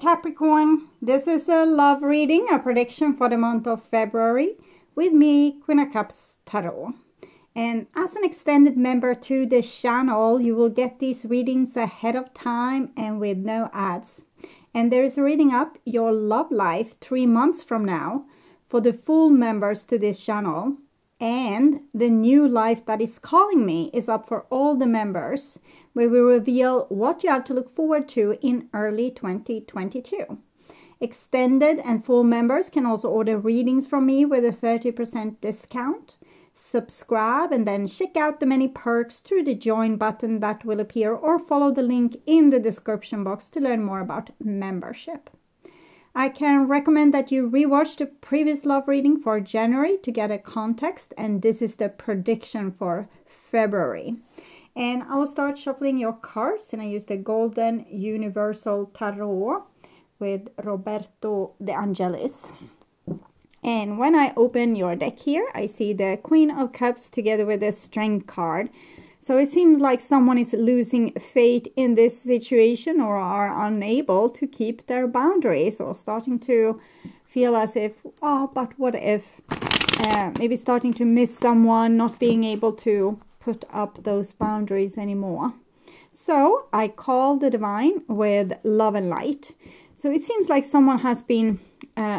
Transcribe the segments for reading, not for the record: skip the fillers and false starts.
Capricorn. This is a love reading, a prediction for the month of February with me, Queen of Cups Tarot. And as an extended member to this channel, you will get these readings ahead of time and with no ads. And there is a reading up your love life 3 months from now for the full members to this channel. And the new life that is calling me is up for all the members, where we reveal what you have to look forward to in early 2022. Extended and full members can also order readings from me with a 30% discount. Subscribe and then check out the many perks through the join button that will appear, or follow the link in the description box to learn more about membership. I can recommend that you rewatch the previous love reading for January to get a context, and this is the prediction for February. And I will start shuffling your cards, and I use the Golden Universal Tarot with Roberto De Angelis. And when I open your deck here, I see the Queen of Cups together with the Strength card. So it seems like someone is losing faith in this situation or are unable to keep their boundaries, or starting to feel as if, oh, but what if? Maybe starting to miss someone, not being able to put up those boundaries anymore. So I call the divine with love and light. So it seems like someone has been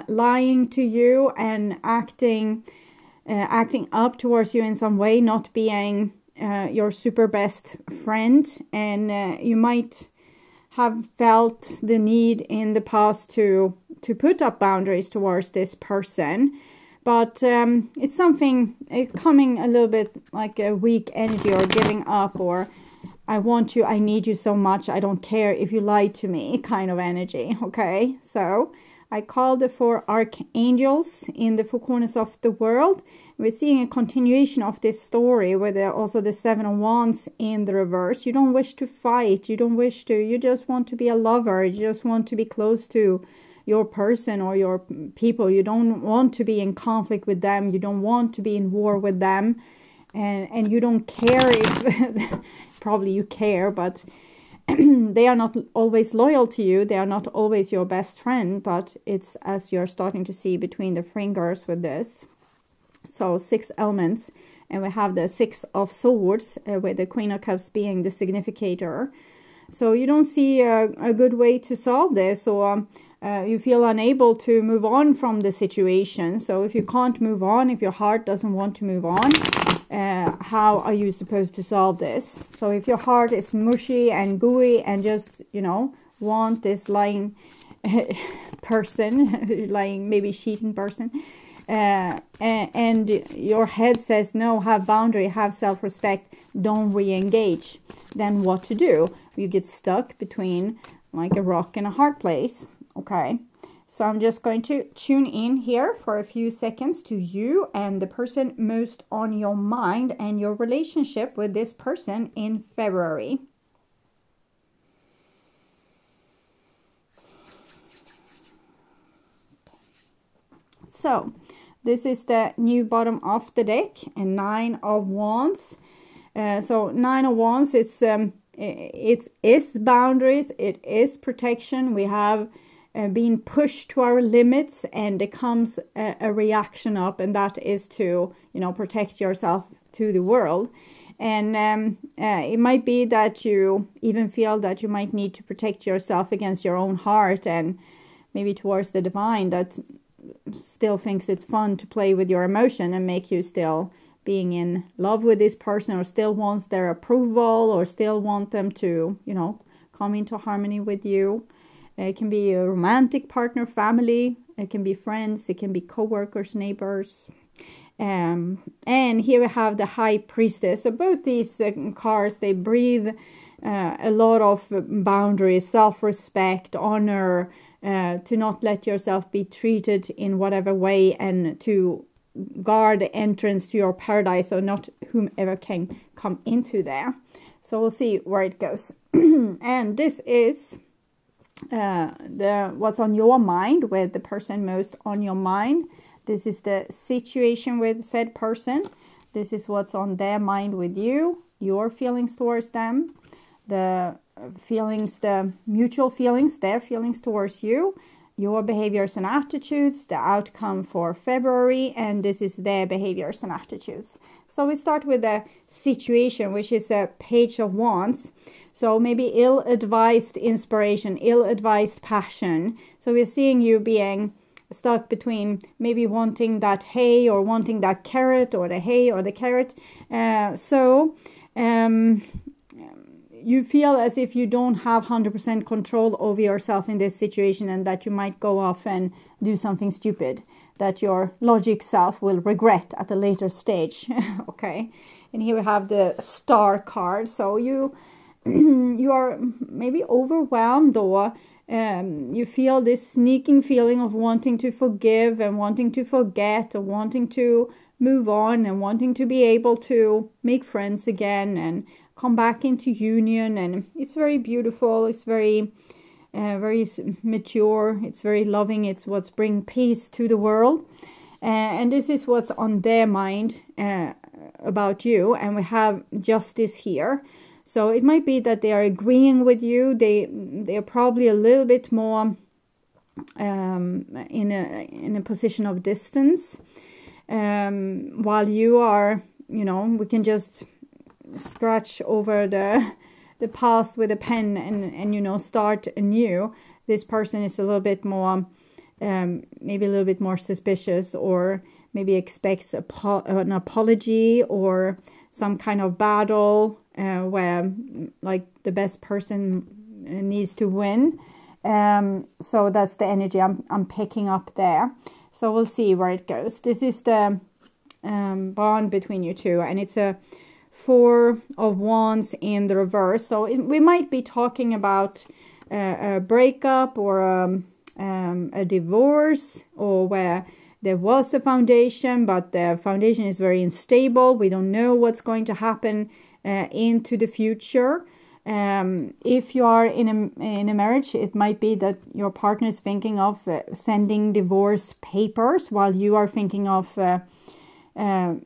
lying to you and acting up towards you in some way, not being your super best friend, and you might have felt the need in the past to put up boundaries towards this person, but it's something coming a little bit like a weak energy, or giving up, or I want you, I need you so much, I don't care if you lie to me kind of energy. Okay, so I call the 4 archangels in the 4 corners of the world. We're seeing a continuation of this story with also the 7 of Wands in the reverse. You don't wish to fight. You don't wish to. You just want to be a lover. You just want to be close to your person or your people. You don't want to be in conflict with them. You don't want to be in war with them. And you don't care if... probably you care, but... they are not always loyal to you. They are not always your best friend, but it's as you're starting to see between the fingers with this. So 6 elements, and we have the 6 of Swords with the Queen of Cups being the significator. So you don't see a good way to solve this, or you feel unable to move on from the situation. So if you can't move on, if your heart doesn't want to move on, how are you supposed to solve this? So if your heart is mushy and gooey and just, you know, want this lying person, lying, maybe cheating person, and your head says, no, have boundary, have self-respect, don't re-engage, then what to do? You get stuck between like a rock and a hard place. Okay. So I'm just going to tune in here for a few seconds to you and the person most on your mind and your relationship with this person in February. So this is the new bottom of the deck, and 9 of Wands. So 9 of Wands, it is boundaries, it is protection. We have being pushed to our limits, and it comes a reaction up, and that is to, you know, protect yourself to the world. And it might be that you even feel that you might need to protect yourself against your own heart, and maybe towards the divine that still thinks it's fun to play with your emotion and make you still being in love with this person, or still wants their approval, or still want them to, you know, come into harmony with you. It can be a romantic partner, family. It can be friends. It can be co-workers, neighbors. And here we have the High Priestess. So both these cards, they breathe a lot of boundaries, self-respect, honor, to not let yourself be treated in whatever way, and to guard the entrance to your paradise, so not whomever can come into there. So we'll see where it goes. And this is what's on your mind with the person most on your mind. This is the situation with said person. This is what's on their mind with you, your feelings towards them, the feelings, the mutual feelings, their feelings towards you, your behaviors and attitudes, the outcome for February, and this is their behaviors and attitudes. So we start with the situation, which is a Page of Wands. So maybe ill-advised inspiration, ill-advised passion. So we're seeing you being stuck between maybe wanting that hay or wanting that carrot, or the hay or the carrot. You feel as if you don't have 100% control over yourself in this situation, and that you might go off and do something stupid that your logic self will regret at a later stage. Okay, and here we have the Star card. So you are maybe overwhelmed, or you feel this sneaking feeling of wanting to forgive and wanting to forget, or wanting to move on and wanting to be able to make friends again and come back into union. And it's very beautiful. It's very mature. It's very loving. It's what's bringing peace to the world. And this is what's on their mind about you. And we have Justice here. So it might be that they are agreeing with you. They are probably a little bit more in a position of distance. While you are, we can just scratch over the past with a pen and start anew. This person is a little bit more, maybe a little bit more suspicious, or maybe expects an apology or some kind of battle where like the best person needs to win. So that's the energy I'm picking up there. So we'll see where it goes. This is the bond between you two, and it's a Four of Wands in the reverse. So we might be talking about a breakup or a divorce, or where there was a foundation, but the foundation is very unstable. We don't know what's going to happen into the future. If you are in a marriage, it might be that your partner is thinking of sending divorce papers, while you are thinking of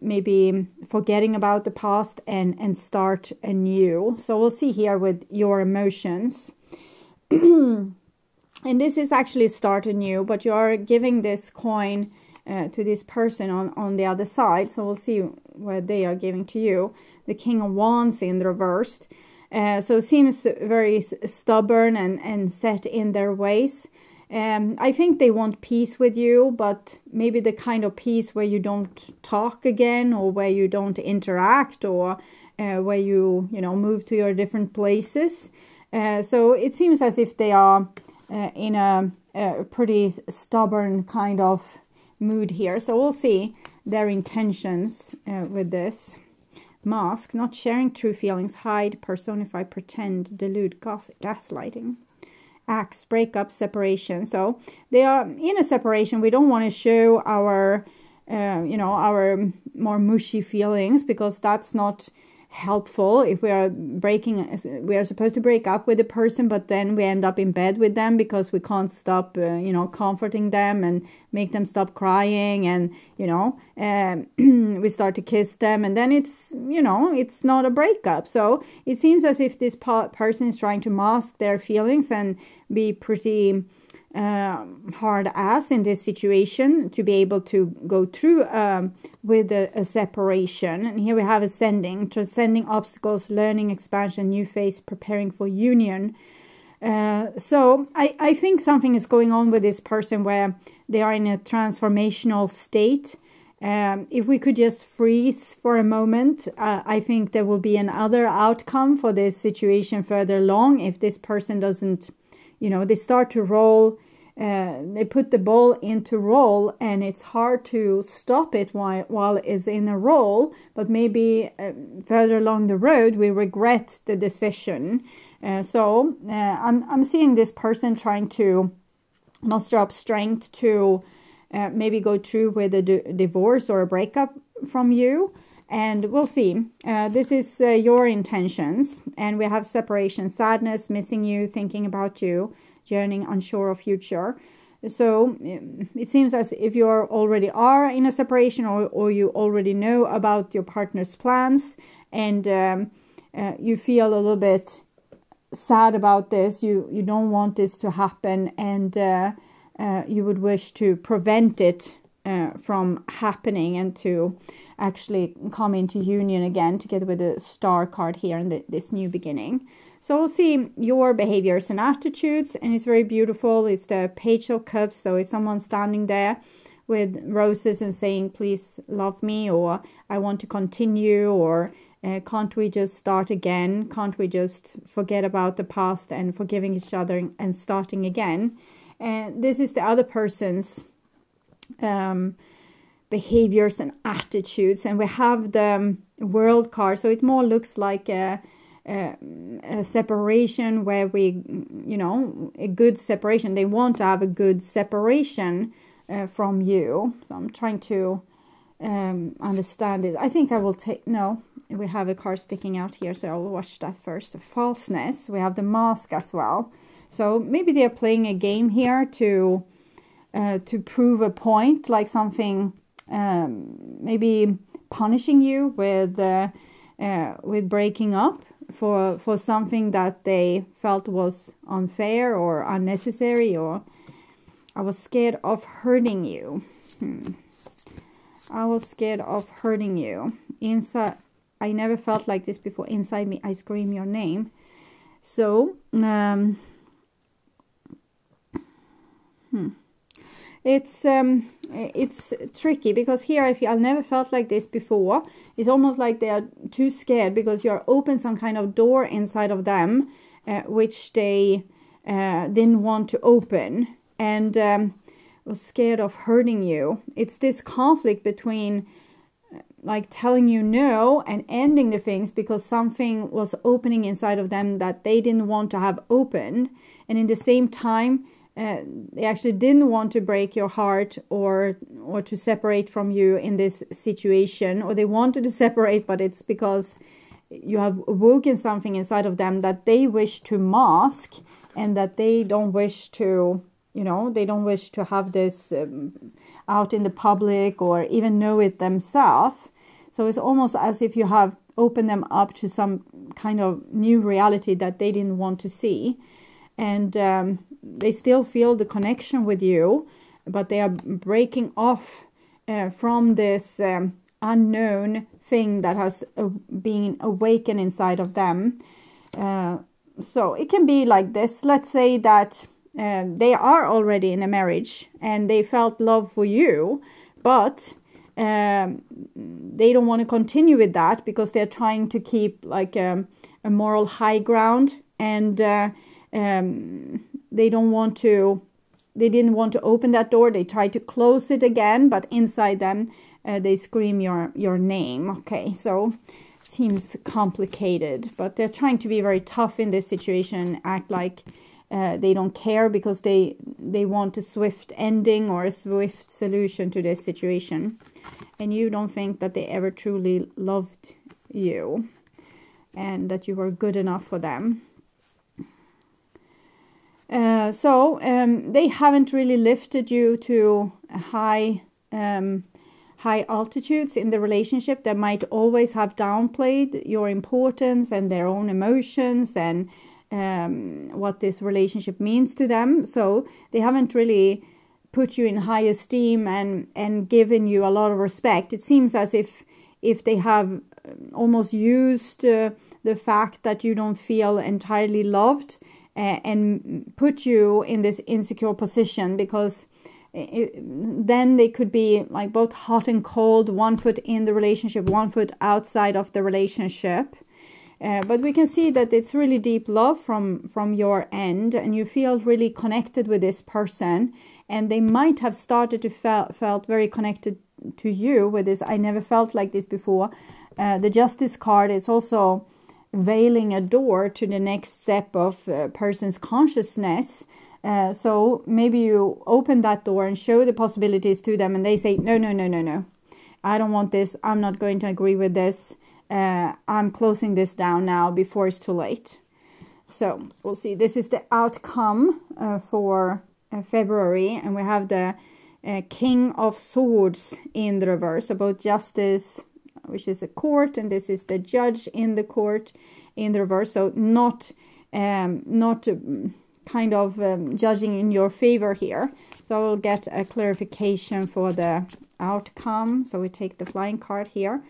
maybe forgetting about the past and start anew. So we'll see here with your emotions. And this is actually start anew, but you are giving this coin to this person on the other side. So we'll see what they are giving to you. The King of Wands in the reversed. So it seems very stubborn and set in their ways. I think they want peace with you, but maybe the kind of peace where you don't talk again, or where you don't interact, or where you move to your different places. So it seems as if they are in a pretty stubborn kind of mood here. So we'll see their intentions with this. Mask, not sharing true feelings, hide, personify, pretend, delude, gaslighting. Axe, breakup, separation. So they are in a separation. We don't want to show our our more mushy feelings, because that's not helpful. If we are supposed to break up with a person, but then we end up in bed with them because we can't stop comforting them and make them stop crying, and we start to kiss them, and then it's not a breakup. So it seems as if this person is trying to mask their feelings and be pretty hard ass in this situation to be able to go through with a separation. And here we have ascending, transcending obstacles, learning, expansion, new phase, preparing for union. So I think something is going on with this person where they are in a transformational state. If we could just freeze for a moment, I think there will be another outcome for this situation further along. If this person doesn't, they start to roll, they put the ball into roll, and it's hard to stop it while it's in a roll, but maybe further along the road we regret the decision. So I'm seeing this person trying to muster up strength to maybe go through with a divorce or a breakup from you. And we'll see. This is your intentions. And we have separation, sadness, missing you, thinking about you, journeying, unsure of future. So it seems as if you already are in a separation, or you already know about your partner's plans, and you feel a little bit sad about this. You don't want this to happen, and you would wish to prevent it from happening, and to actually come into union again, together with the star card here in this new beginning. So we'll see your behaviors and attitudes, and it's very beautiful. It's the Page of Cups, so it's someone standing there with roses and saying, please love me, or I want to continue, or can't we just start again? Can't we just forget about the past and forgiving each other and starting again? And this is the other person's behaviors and attitudes. And we have the World card, so it more looks like a separation where we, you know, a good separation. They want to have a good separation from you. So I'm trying to understand it. I think I will take, no, we have a card sticking out here, so I'll watch that first. The Falseness. We have the Mask as well. So maybe they're playing a game here to prove a point, like something, maybe punishing you with breaking up for something that they felt was unfair or unnecessary, or I was scared of hurting you. I was scared of hurting you. Inside, I never felt like this before. Inside me, I scream your name. So, it's tricky, because here I feel I've never felt like this before. It's almost like they are too scared, because you're open some kind of door inside of them, which they didn't want to open, and was scared of hurting you. It's this conflict between like telling you no and ending the things because something was opening inside of them that they didn't want to have opened, and in the same time they actually didn't want to break your heart or to separate from you in this situation, or they wanted to separate, but it's because you have awoken something inside of them that they wish to mask, and that they don't wish to, you know, they don't wish to have this out in the public or even know it themselves. So it's almost as if you have opened them up to some kind of new reality that they didn't want to see. And they still feel the connection with you, but they are breaking off from this unknown thing that has been awakened inside of them. So it can be like this. Let's say that they are already in a marriage and they felt love for you, but they don't want to continue with that because they're trying to keep like a moral high ground, and they didn't want to open that door. They try to close it again, but inside them they scream your name. Okay, so seems complicated, but they're trying to be very tough in this situation, act like they don't care, because they want a swift ending or a swift solution to this situation, and you don't think that they ever truly loved you and that you were good enough for them. So they haven't really lifted you to high altitudes in the relationship. They might always have downplayed your importance and their own emotions and what this relationship means to them. So they haven't really put you in high esteem and given you a lot of respect. It seems as if they have almost used the fact that you don't feel entirely loved and put you in this insecure position, because then they could be like both hot and cold, 1 foot in the relationship, 1 foot outside of the relationship. But we can see that it's really deep love from your end, and you feel really connected with this person, and they might have started to felt very connected to you with this. I never felt like this before. The Justice card is also veiling a door to the next step of a person's consciousness. So maybe you open that door and show the possibilities to them, and they say, no, I don't want this. I'm not going to agree with this. I'm closing this down now before it's too late. So we'll see. This is the outcome for February, and we have the King of Swords in the reverse, about justice, which is a court, and this is the judge in the court in the reverse. So not not kind of judging in your favor here. So I will get a clarification for the outcome. So we take the flying card here.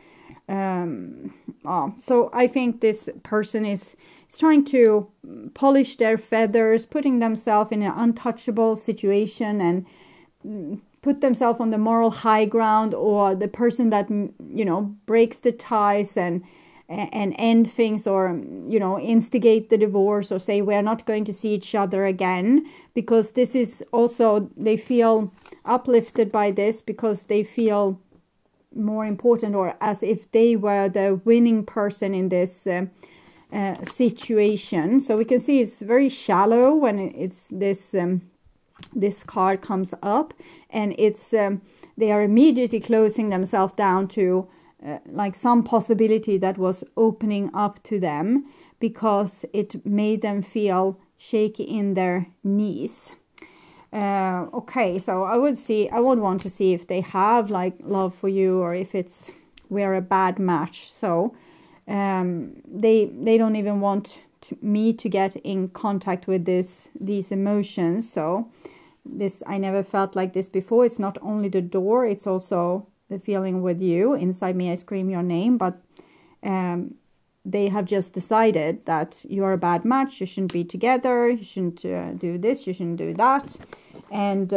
So I think this person is trying to polish their feathers, putting themselves in an untouchable situation and put themselves on the moral high ground, or the person that, you know, breaks the ties and end things, or, you know, instigate the divorce, or say we're not going to see each other again, because this is also, they feel uplifted by this because they feel more important, or as if they were the winning person in this situation. So we can see it's very shallow when it's this this card comes up, and it's they are immediately closing themselves down to like some possibility that was opening up to them, because it made them feel shaky in their knees. Okay, so I would want to see if they have like love for you, or if we're a bad match. So they don't even want me to get in contact with these emotions. So this, I never felt like this before. It's not only the door, it's also the feeling with you. Inside me I scream your name, but they have just decided that you're a bad match, you shouldn't be together, you shouldn't do this, you shouldn't do that. And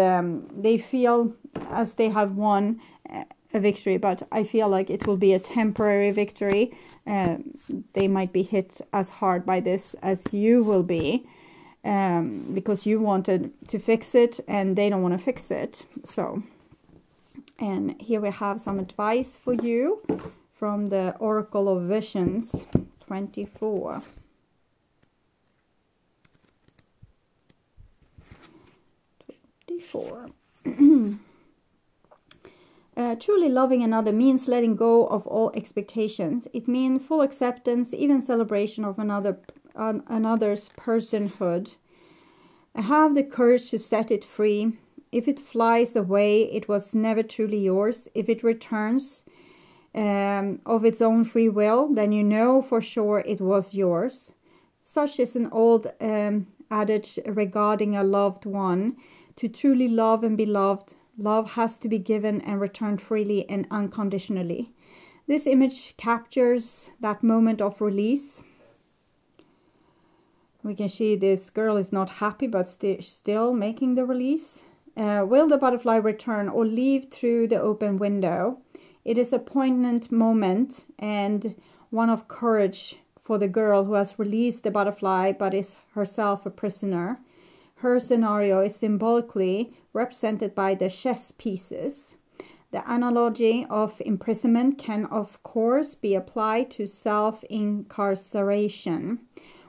they feel as they have won a victory, but I feel like it will be a temporary victory. They might be hit as hard by this as you will be, because you wanted to fix it and they don't want to fix it. So, and here we have some advice for you from the Oracle of Visions 24. Truly loving another means letting go of all expectations. It means full acceptance, even celebration of another's personhood. Have the courage to set it free. If it flies away, it was never truly yours. If it returns of its own free will, then you know for sure it was yours. Such is an old adage regarding a loved one. To truly love and be loved, love has to be given and returned freely and unconditionally. This image captures that moment of release. We can see this girl is not happy, but still making the release. Will the butterfly return or leave through the open window? It is a poignant moment and one of courage for the girl who has released the butterfly but is herself a prisoner. Her scenario is symbolically represented by the chess pieces. The analogy of imprisonment can, of course, be applied to self-incarceration.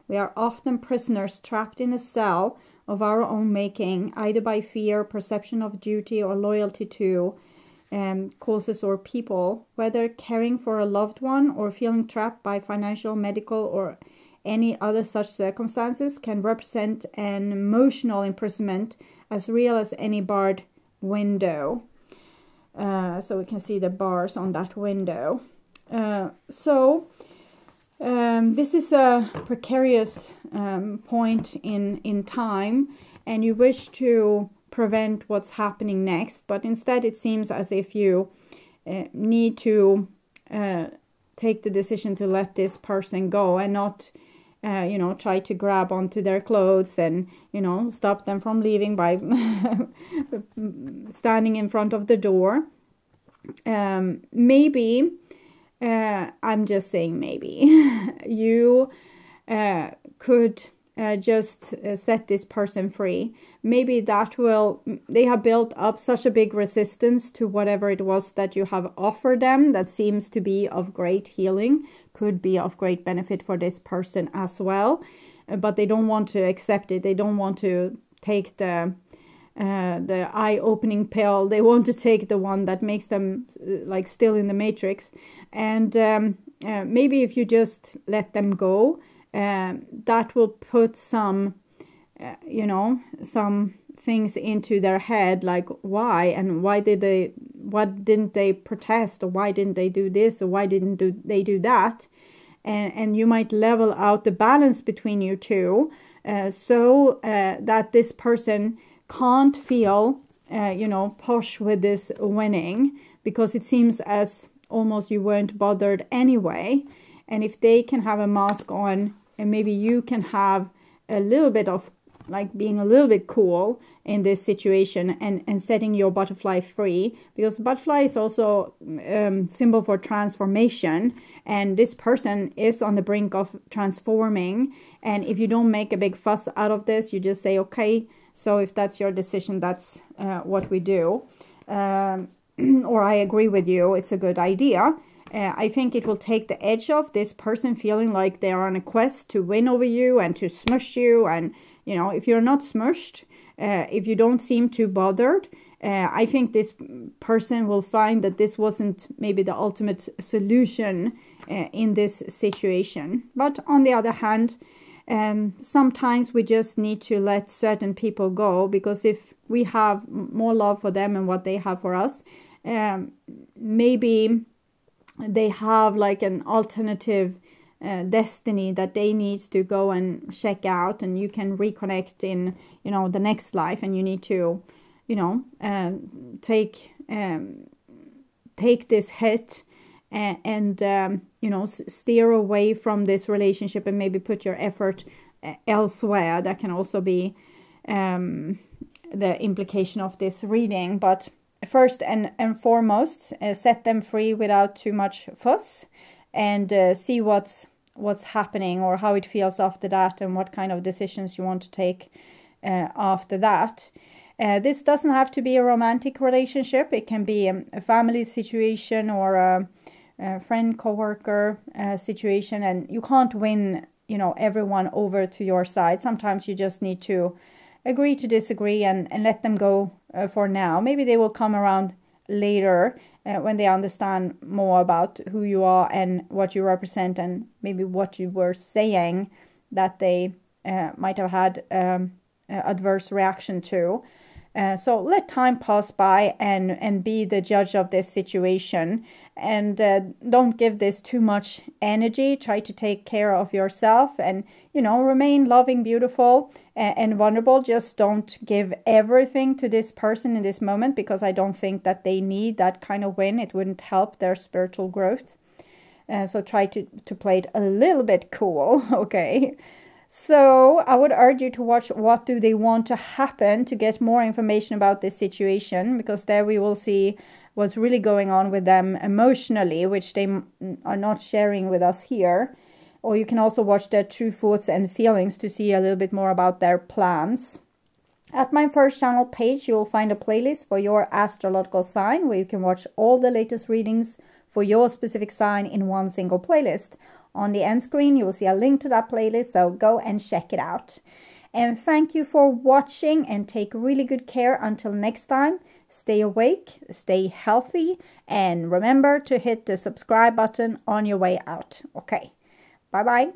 We are often prisoners trapped in a cell of our own making, either by fear, perception of duty, or loyalty to causes or people, whether caring for a loved one or feeling trapped by financial, medical, or any other such circumstances can represent an emotional imprisonment as real as any barred window. So we can see the bars on that window. This is a precarious point in time, and you wish to prevent what's happening next, but instead it seems as if you need to take the decision to let this person go and not try to grab onto their clothes and, stop them from leaving by standing in front of the door. Maybe, I'm just saying maybe, you could just set this person free. Maybe they have built up such a big resistance to whatever it was that you have offered them that seems to be of great healing, could be of great benefit for this person as well, but they don't want to accept it. They don't want to take the eye-opening pill. They want to take the one that makes them like still in the matrix. And maybe if you just let them go, that will put some some things into their head, like why, and what didn't they protest, or why didn't they do this, or why didn't they do that. and you might level out the balance between you two, so that this person can't feel, you know, posh with this winning, because it seems as almost you weren't bothered anyway. And if they can have a mask on, and maybe you can have a little bit of like being a little bit cool in this situation, and setting your butterfly free, because butterfly is also symbol for transformation, and this person is on the brink of transforming. And if you don't make a big fuss out of this, you just say, okay, so if that's your decision, that's what we do, or I agree with you, it's a good idea. I think it will take the edge off this person feeling like they are on a quest to win over you and to smush you. And you know, if you're not smushed, if you don't seem too bothered, I think this person will find that this wasn't maybe the ultimate solution in this situation. But on the other hand, sometimes we just need to let certain people go, because if we have more love for them and what they have for us, maybe they have like an alternative destiny that they need to go and check out, and you can reconnect in, you know, the next life, and you need to, you know, take this hit and you know, steer away from this relationship and maybe put your effort elsewhere. That can also be the implication of this reading. But first and foremost, set them free without too much fuss, and see what's happening, or how it feels after that, and what kind of decisions you want to take after that. This doesn't have to be a romantic relationship. It can be a family situation, or a friend, co-worker situation, and you can't win, you know, everyone over to your side. Sometimes you just need to agree to disagree and let them go for now. Maybe they will come around later when they understand more about who you are and what you represent, and maybe what you were saying that they might have had adverse reaction to. So let time pass by and be the judge of this situation, and don't give this too much energy. Try to take care of yourself, and, you know, remain loving, beautiful, and vulnerable. Just don't give everything to this person in this moment, because I don't think that they need that kind of win. It wouldn't help their spiritual growth. So try to play it a little bit cool, okay? So I would urge you to watch What Do They Want to Happen to get more information about this situation, because there we will see what's really going on with them emotionally, which they are not sharing with us here. Or you can also watch their true thoughts and feelings to see a little bit more about their plans. At my first channel page, you will find a playlist for your astrological sign, where you can watch all the latest readings for your specific sign in one single playlist. On the end screen, you will see a link to that playlist, so go and check it out. And thank you for watching, and take really good care until next time. Stay awake, stay healthy, and remember to hit the subscribe button on your way out. Okay, bye-bye.